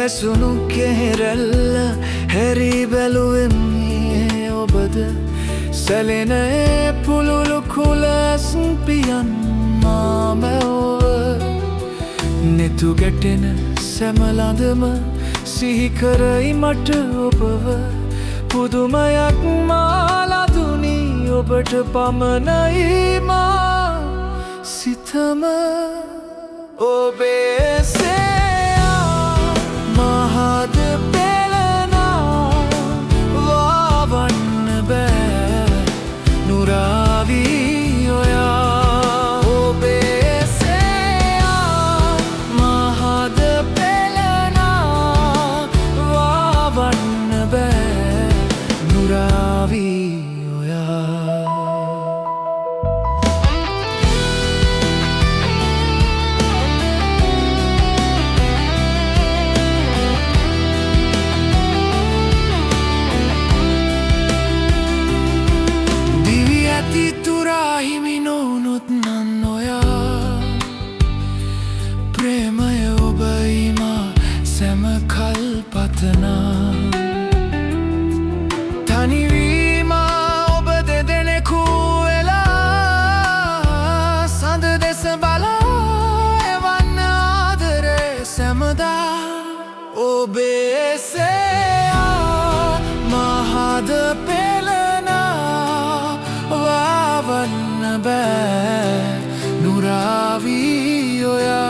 ඇසුණු කෙරෙල්ල හැරි බැලුවෙන්නේ ඔබද සැලෙන පුලුළු කුලස් පියන් මාමැව්ව නෙතු ගැටෙන සැමලඳම සිහිකරයි මට ඔබව පුදුමයක් මාලදුනි ඔබට පමණයි මා සිතම ඔබේ සෙයා මහද පෙළනා වවන්න බෑ නුරාවී ඔයා ඔබේ සෙයා මහද පෙළනා වවන්න බෑ නුරාවී ඔයා තුරාහිමි නොවුනොත් නන් ඔයා ප්‍රේමය ඔබයිමා සැමකල් පතනා තනිවීම ඔබ දෙදෙනෙකු වෙලා සඳ දෙස බලා එවන්න ආදරේ සැමදා ඔබේ සෙයා මහද වන්න බෑ නුරාවී ඔයා